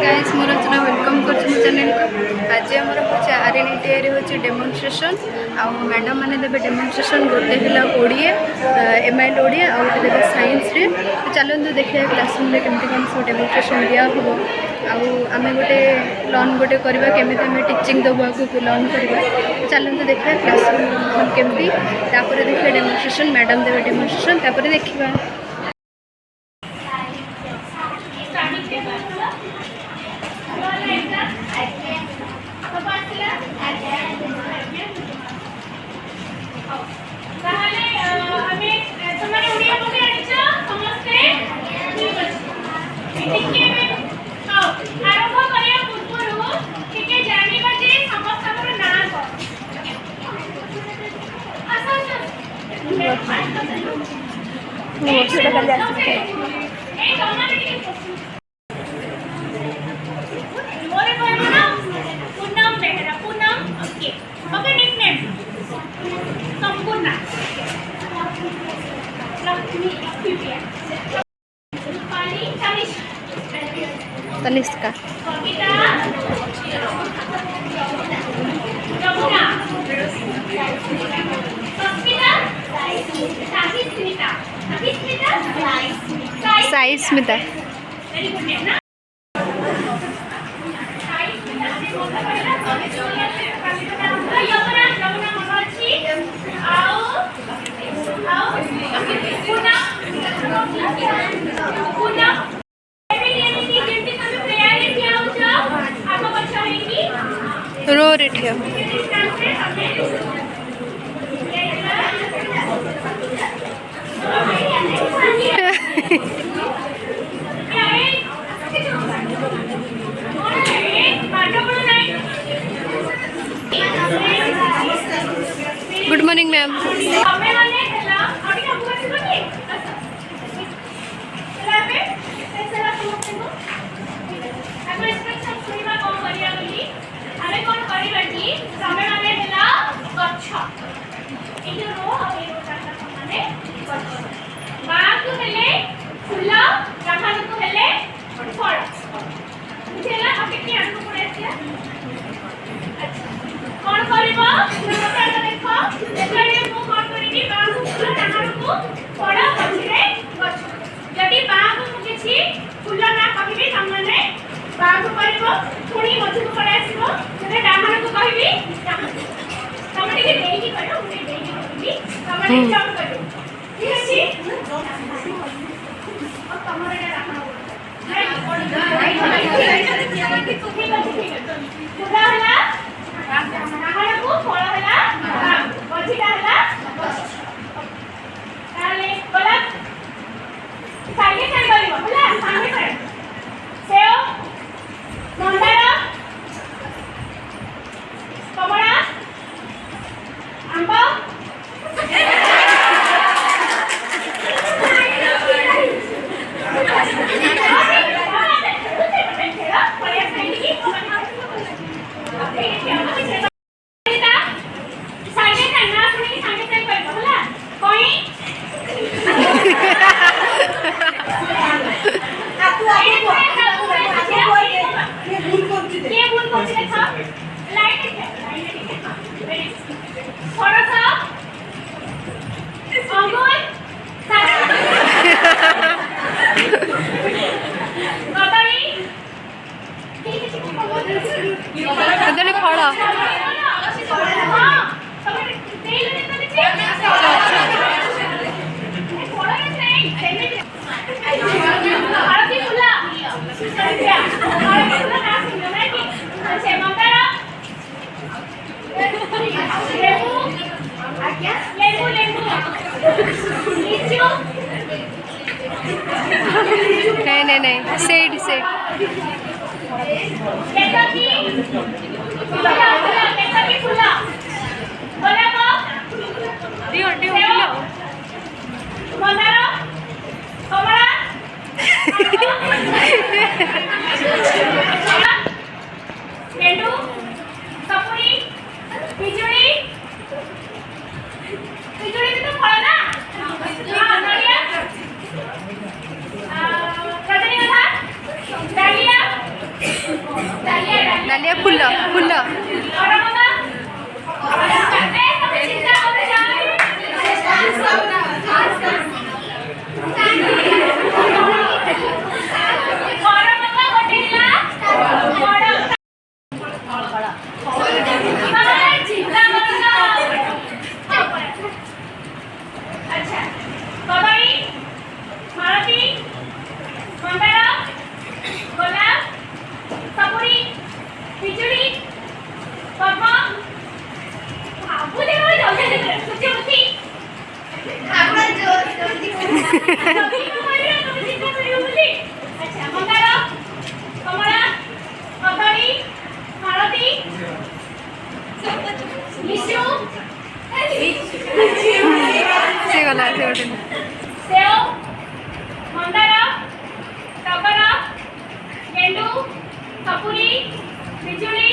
Guys मोर रचना welcome कर channel को। आज आमर हूँ आरएनईटी हूँ डेमोन्स्ट्रेशन आ मैडम मैंने देवे डेमोन्स्ट्रेशन गोटे है ओडिया एमआईएल ओडिया आ गोटे देवे साइंस रे। तो चलते देखिए क्लासरूम में केमती कौन सब डेमोन्स्ट्रेशन दिया हम आम गोटे लर्न गोटे करवा केमी आम टीचिंग देव आगे लर्न करवा। चलते देखिए क्लासरूम केमती देखिए डेमोन्स्ट्रेशन मैडम देवे डेमोन्स्ट्रेशन देखा। तनिष्का साई स्मिता रो रिठिया गुड मॉर्निंग मैम। नहीं सेड से नालिया फुल फुल से गला से उठे सेव मंदार टगर गेंडू सपुरी बिजुली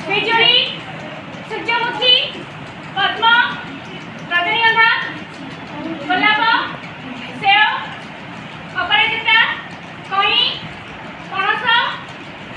बिजुली सूर्यमुखी पद्म रजनीगंधा गोलाप सेव अपराजिता कई पणस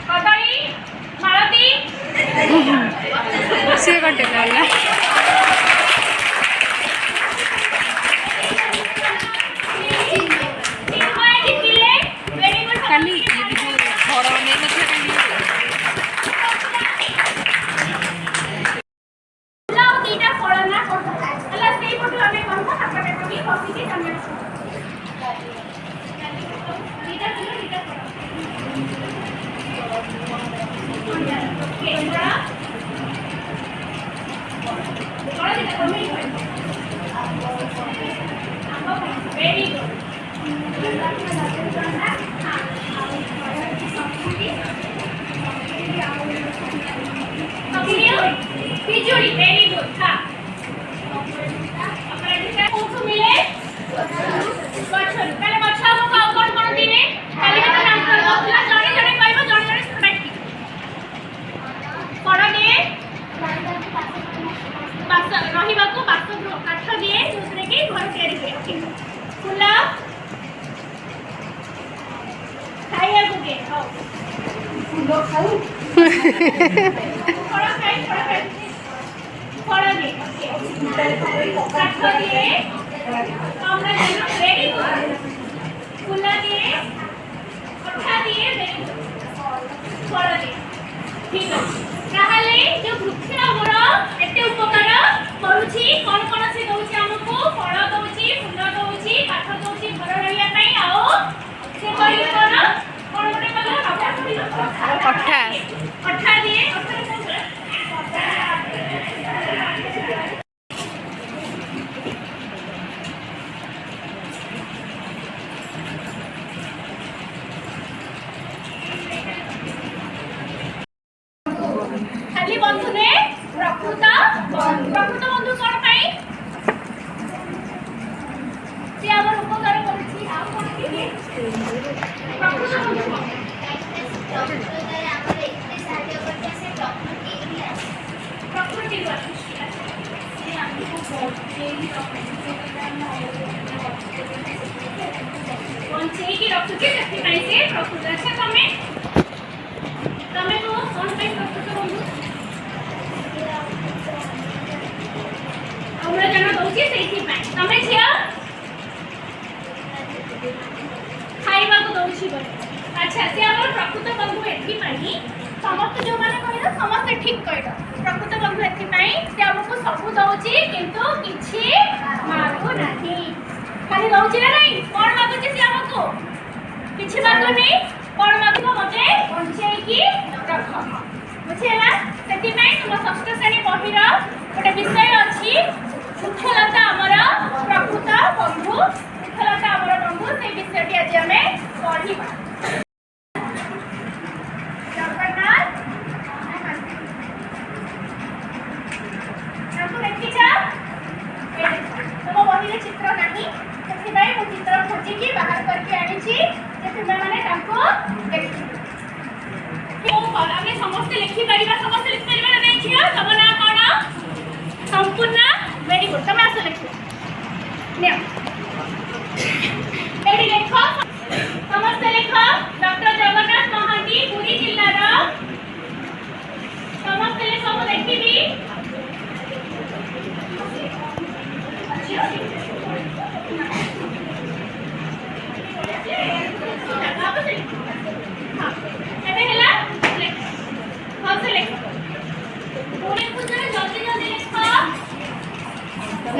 कदली मालती से कटे गला खाली ये भी जो थोड़ा नहीं मतलब वेरी गुड बिजुली वेरी गुड हाँ अपराजिता कौन मिले गछरु पहले गछ हम कौन कौन दिने खाली तो नाम कर बोला जणे जणे कहबो जणे जणे स्टूडेंट पड़ दिए बास रहिबा को बास काठ दिए दूसरे के घर तैयारी हुए फूल खाइया को के आओ फूल खाऊ फल खाई फल दे काठ दिए আমরা যেন वेरी गुड फूल दिए कथा दिए वेरी गुड फल दिए ठीक আছে তাহলে যে বৃক্ষ আমার এতে উপকার করুছি কোন কোন সে দউছি আমকু ফল দউছি ফুল দউছি কাঠ দউছি ঘর রহিয়া পাই আও সে কইলি কোন কোন গটে কলা अठा অঠা দিয়ে খালি বন্ধুনে প্রকৃত বন্ধু কোন পাই সে আমার উপকার করেছি আর কোন কি প্রকৃত বন্ধু প্রকৃতি ବଞ୍ଚେଇକି ରଖୁଛି ସେଥିପାଇଁ ସେ ପ୍ରକୃତ ଆଚ୍ଛା ତମେ କଣ ପାଇଁ ପ୍ରକୃତ ବନ୍ଧୁ ଅମ୍ଳଜାନ ଦଉଛି ସେଇଥିପାଇଁ ତମେ ଝିଅ ଖାଇବାକୁ ଦଉଛି ବୋଲି ଆଚ୍ଛା ସେ ଆମର ପ୍ରକୃତ ବନ୍ଧୁ ଏଥିପାଇଁ ସମସ୍ତେ ଯୋଉମାନେ କହିଲ ସମସ୍ତେ ଠିକ କହିଲ ପ୍ରକୃତ ବନ୍ଧୁ ଏଥିପାଇଁ ସେ ଆମକୁ ସବୁ ଦଉଛି କିନ୍ତୁ କିଛି ମାଗୁନାହିଁ ଖାଲି ଦଉଛି ନା ନାହିଁ କଣ ମାଗୁଛି ସେ ଆମକୁ କିଛି ମାଗୁନି କଣ ମାଗିବ ମତେ ବଞ୍ଚେଇକି ରଖ ବୁଝିହେଲା ସେଥିପାଇଁ ତୁମ ଷଷ୍ଠ ଶ୍ରେଣୀ ବହିର ଗୋଟେ ବିଷୟ ଅଛି ବୃକ୍ଷଲତା ଆମର ପ୍ରକୃତ ବନ୍ଧୁ ବୃକ୍ଷଲତା ଆମର ବନ୍ଧୁ ସେଇ ବିଷୟଟି ଆଜି ଆମେ ପଢିବା ଜଗନ୍ନାଥ ତାଙ୍କୁ ଦେଖିଛ ତୁମ ବହିରେ ଚିତ୍ର ନାହିଁ ସେଥିପାଇଁ ମୁଁ ଚିତ୍ର ଖୋଜିକି ବାହାର କରିକି ଆଣିଛି ଯେ ତୁମେମାନେ ତାଙ୍କୁ ଦେଖିବ ଆମେ ସମସ୍ତେ ଲେଖିପାରିବା ନା ନାହିଁ ଝିଅ ତମ ନାଁ କଣ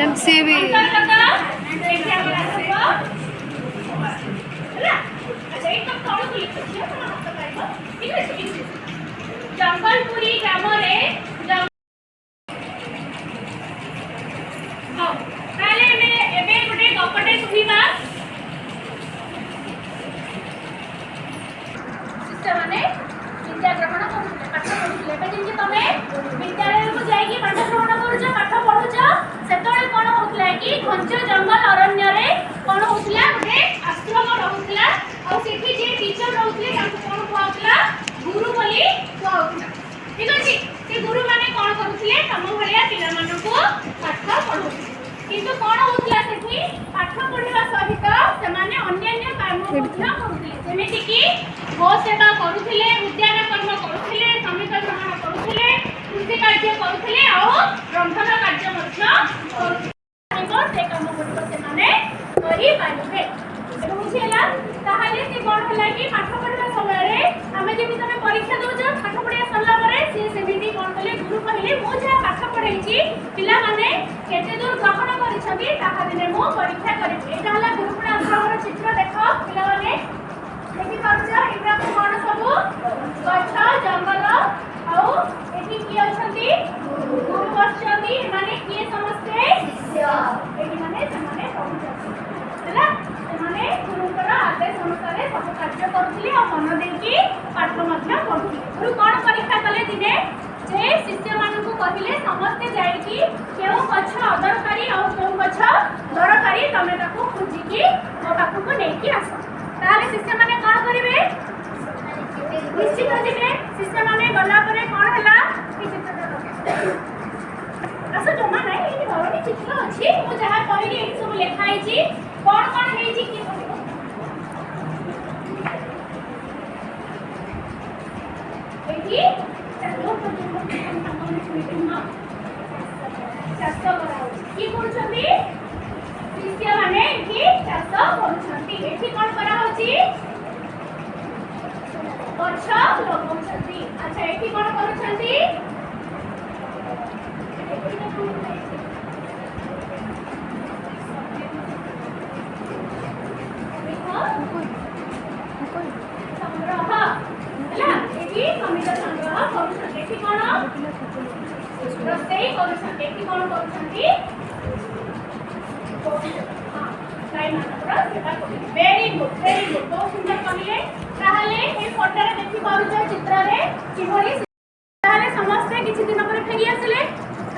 मैम सी भी अंतर्गत एठी हमर आसबो ହେଲା अच्छा एक तो तळु को लिखछि आपण मत पाइबो ठीक अछि जंगलपुरी ग्राम रे हां ताले एबे गुटे गपटे सुनिबा शिष्य माने विद्या ग्रहण करथले पाठ पढुथले एबे जेंति तमे विद्यालय को जाई पाठ ग्रहण करूछ पाठ पढुछ सेतळे कोन होतला कि घंच जंगल अरण्य रे कोन होतला गुटे आश्रम रहउतला और सेठी जे टीचर रहउतले ताको कोन कहउतला गुरु बोली कहउतला ठीक अछि से गुरु माने कोन करूथले तम भलिया पिला मानको पाठ पढुथले किंतु कोन होतला सेठी पाठ पढिबा सहित से माने अन्य काम ମଧ୍ୟ करूथले जेमिति कि गो सेवा करूथले उद्यान कर्म करूथले समित ग्रहण करूथले कृषि कार्य करूथले और रंधन कार्य ମଧ୍ୟ करूथले से काम गुडिक से माने करि पाइबे बुझिला ताहाले से कोन होला कि पाठ पढिबा समय रे हमें जेमि तमे परीक्षा दोछ पाठ पढिया सरला परे से सेमिति कोन कले गुरु कहिले मो जे पाठ पढैछि पिला माने केते दूर ग्रहण करिछथि ताहा दिने मो परीक्षा करिबे एटा होला गुरुकुल आश्रमर चित्र देखो पिला माने देखि पाछ इब्रा कोन सब गछ जंगल आउ एठी की अछथि गुरु बसछथि माने की समस्ते एठी माने समाने पहुंचथि हैला माने गुरुकर आदेश अनुसार सब कार्य करूथले और मन देकी पाठ मध्य पढुथले गुरु कोन परीक्षा कले दिने जे शिष्य मानकु कहिले समस्त जाई कि केउ गछ अदरकारी और केउ गछ दरकारी तमे ताकू खुजी कि ओ पाखु को नेकी आस ताले शिष्य माने कोन करिवे निश्चित जिबे शिष्य माने गला परे कोन हला कि चित्र आस जमा नाही एही धरणी चित्र अछि मु जहा कहिली एही सब लेखा आइछि कोन कोन हेछि कि एही चाष कराउ की करूछथि शिष्य माने एठी चाष करूछथि एठी कोन करा होछि गछ लगाउछथि अच्छा एठी कोन करूछथि संग्रह ହେଲା एठी समित संग्रह करूछथि एठी कोन रोषेई करूछथि एठी कोन करूछथि वेरी गुड बहुत सुंदर कहिले ताहले ए फोटो रे देखि पारुछ चित्र रे कि होली ताहले समस्त किछि दिन पर फेरी आसले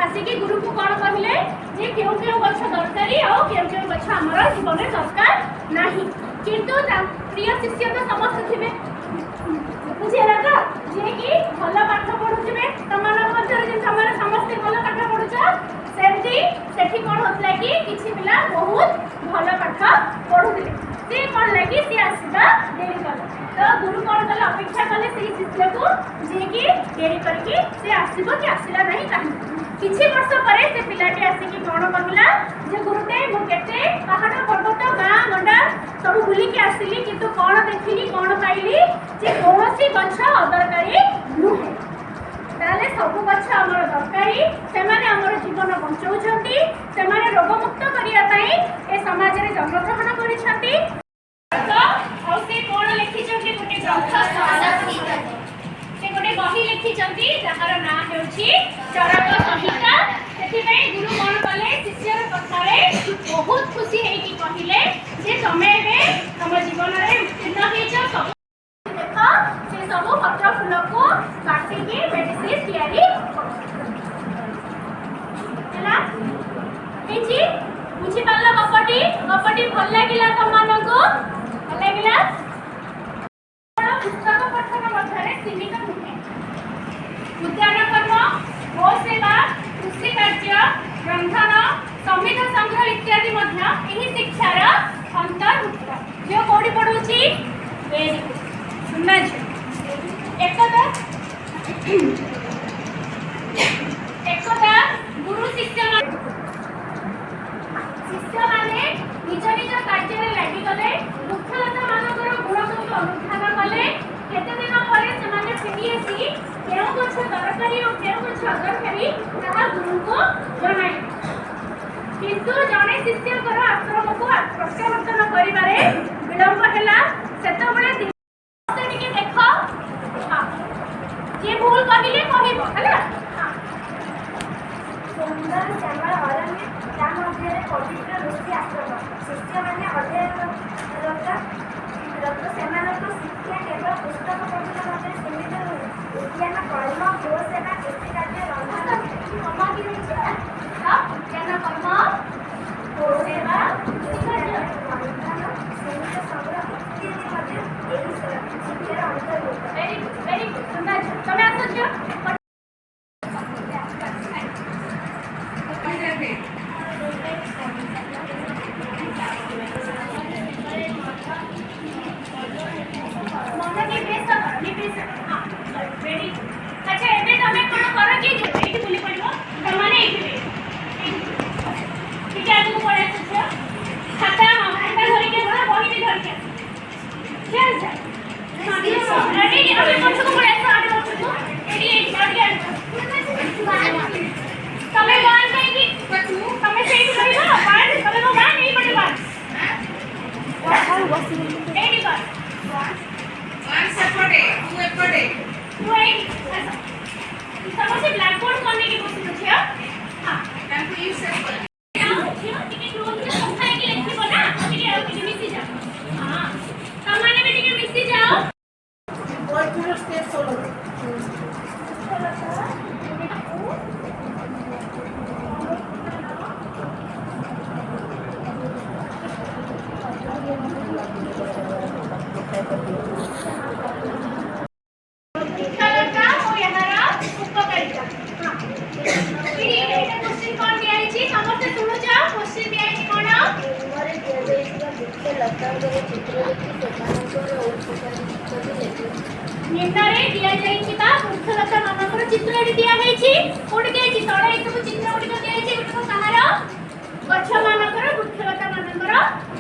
आसी कि गुरु को कोन कहिले जे केउ केउ गछ दरकारी और केउ केउ गछ हमर जीवन रे दरकार नाही किंतु प्रिय शिष्य तो समस्त थिबे बुझिला का जे कि भलो पाठ पढुथिबे तमान मध्य जे तमान समस्त भलो पाठ पढुछ सेमती सेठी कोन होतला कि किछि पिला बहुत भलो पाठ पढुथिले से कोन लागि से आसीबा देरी कले तो गुरु कोन कले अपेक्षा कले से शिष्य को जे कि देरी करके से आसीबो कि आसीला नहीं काहे किछि वर्ष परे से पिलाटी आसी कि कोन कहला जे गुरुते मु केते पहाड़ पर्वत गां गंडा सब बुली के आसीली किंतु कोन देखिली कोन पाइली जे कोनोसी गछ अदरकारी नुहे ताले सब गछ हमर दरकारी से माने हमर जीवन बंचाउछंती से माने रोग मुक्त करिया पई ए समाज रे जन्मग्रहण करिसंती तो औ से कोन लिखिछंती गोटे ग्रंथ से गोटे बही लिखिछंती जहार नाम हेउछि चरक संहिता सेति पई गुरु कोन कले शिष्यर कथारे बहुत खुशी हेई कि कहिले जे तमे बे हम जीवन रे उत्तीर्ण हेछ सब देखो से सब पत्र फूल को काटी के मेडिसिन तैयारी हैला हेछि बुझि पाला कपटी भल लागिला तमानको भल लागिला पुस्तक पठन मध्यरे सीमित नुहे उद्यान कर्म गो सेवा कृषि कार्य रंधन समित संग्रह इत्यादि मध्य एही शिक्षार अंतर्भुक्त जो कोडी पढुछि वेरी गुड सुनना एकदा गुरु शिष्य माने निज निज कार्य रे लागि गले मुख्यलता मानकर गुण को अनुधान कले केते दिन परे से माने फेरी आसी केउ कुछ दरकारी और केउ कुछ अदरकारी ताहा गुरु को जणाई किंतु जड़े शिष्यकर आश्रम को प्रत्यावर्तन करिबारे विलंब हैला सेतबेले टिके देख जे भूल कहिले कहबो हैला सुंदर श्यामल अरण्य ता मध्य पवित्र ऋषि आश्रम शिष्य मैंने अध्ययनरत सेमानक शिक्षा केवल पुस्तक पढ़िବା मध्य सीमित नुहे उद्यान कर्म गो सेवा कृषि कार्य रंधन क्षमा की ज्ञान कर्म गो सेवा कृषि कार्य रंधन सीमित संग्रह इत्यादि मध्य यही शिक्षार अंतर्भुक्त वेरी गुड सुंदर तमे आसो अच्छा एबे तमे कोन करो कि जे एठी बुली पड़िबो तमाने एठी ठीक है आगु पड़े छ खाता माथा धरि के बड़ा बही भी धरि के चल चल रेडी अबे पछ को पड़े आडे पछ को एडी आडे तमे गान काई की तमे सेही करिबो बाण तमे को गान नहीं पड़े बाण एडी बाण वन सेपटे तू एक समझे ब्लैक बोर्ड करने की कोशिश अछि हां तांको यूज कर टिके क्लोज में समझाए कि लिखिबो ना टिके आ टिके मिसी जा हां सामान्य में टिके मिसी जाओ और पूरा स्टेप सोलो शिक्षालता और यहारा उपकारिता हां इडी एटा क्वेश्चन कोन दिया है छी समस्त सुनो जा क्वेश्चन दिया है कोन निम्नरे दिया मुख्य लतांगर चित्र देखि सेमानकर उपकारिता लेखि निम्नरे दिया जाई छी बा वृक्षलता मानकर चित्र एडी दिया है छी कोड दिया छी तळे ए सब चित्र ओडी को दिया है छी गुटको कहार गछ मानकर वृक्षलता मानकर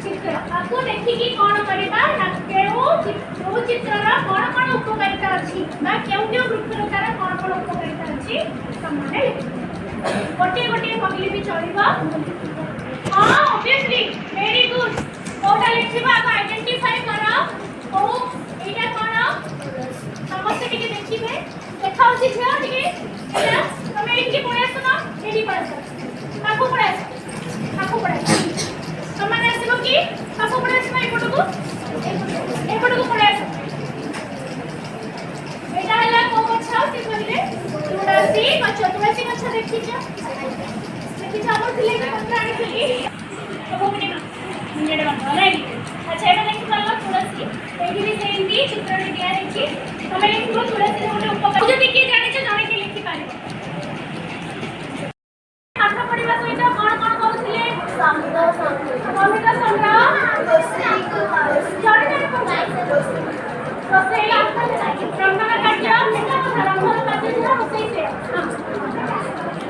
चित्र आपको देखि कि कोन करबा ना केउ जो चित्रर कोन कोन उपकारिता अछि बा केउ केउ वृक्षलतार कोन कोन उपकारिता अछि सम्माने गोटे गोटे पगली भी चलिबा हां ऑब्वियसली वेरी गुड कोटा लिखिबा को आइडेंटिफाई करा ओ एटा कोन समस्त टिके देखिबे देखाउ छी छ टिके एटा तमे इनकी पळे सुनो एडी पळे काकू पळे सम्मान आसीबो कि काकू पळे सुनो एपटको पळे एटा हला को गछ से कहले तुलसी गछ देखि छ हमर दिले के पत्र आनी थली तो मिनिट बात राइट अच्छा एटा देखि परलो तुलसी एठी भी सेमती चित्र दिया है कि तमे लिखो तुलसी गोटे उपकार जदि के जानि छ जानि के लिखि पारिबो पाठ पढिबा सहित कोन कोन करूथिले संग्रह कविता संग्रह जानि जानि कोन रोसेई रंगन कार्य रंगन कार्य रोसेई से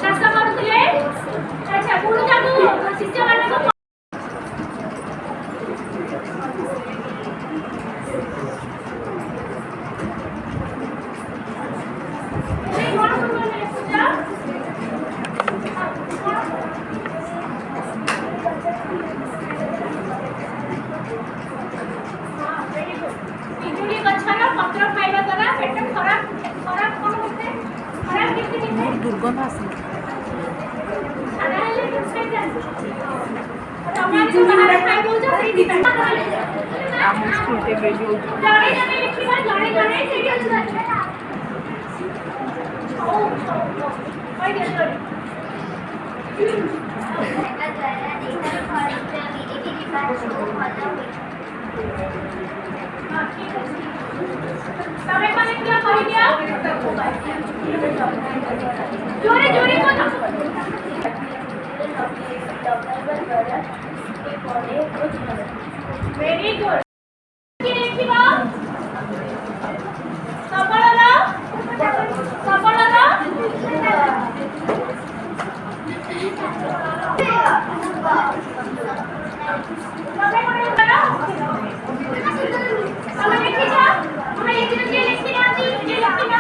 चाष करूथिले अच्छा गुरु जादू शिष्य मानक पिजुली गछर पत्र खाइबा द्वारा पेट खराब खराब कोन होते खराब किति होते दुर्गंध आसे खाना हेले खाइ जा तमे जो बाहर खाइ दउछ सेठी आम स्कूटे बेबी जाने जाने लिखिबा जाने जाने सेठी अछि ओ ओइ दे एका द्वारा देखा खर्च गिरी पास को भलो होई हां ठीक अछि तमे माने क्या कहि दिया जोरे जोरे को वेरी गुड कि लिखिबा सबलरा तमे कोने करा तमे लिखि जा हम एक दिन जे लिखि ना दी जे लिखि ना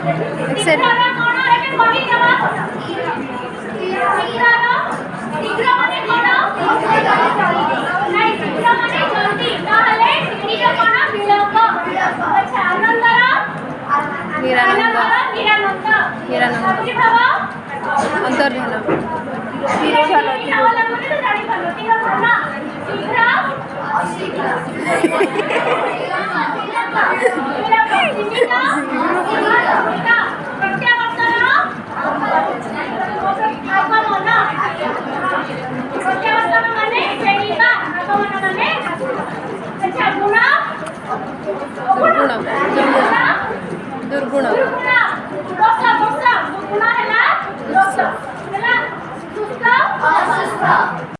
ଶୀଘ୍ରର କ'ଣ ଏବେ କହିଦେବା ଶୀଘ୍ର ମାନେ କ'ଣ ନାଇଁ ଶୀଘ୍ର ମାନେ ଜଲ୍ଦି ତାହେଲେ ତିନିର କ'ଣ ବିଳମ୍ବ ଆଚ୍ଛା ଆନନ୍ଦର ନିରାନନ୍ଦ ନିରାନନ୍ଦ ନିରାନନ୍ଦ ଆବିର୍ଭାବ ଅନ୍ତର୍ଧାନ ତିରୋଧାନ ଦୁର୍ଗୁଣ ଦୁର୍ଗୁଣ ହେଲା ସୁସ୍ଥ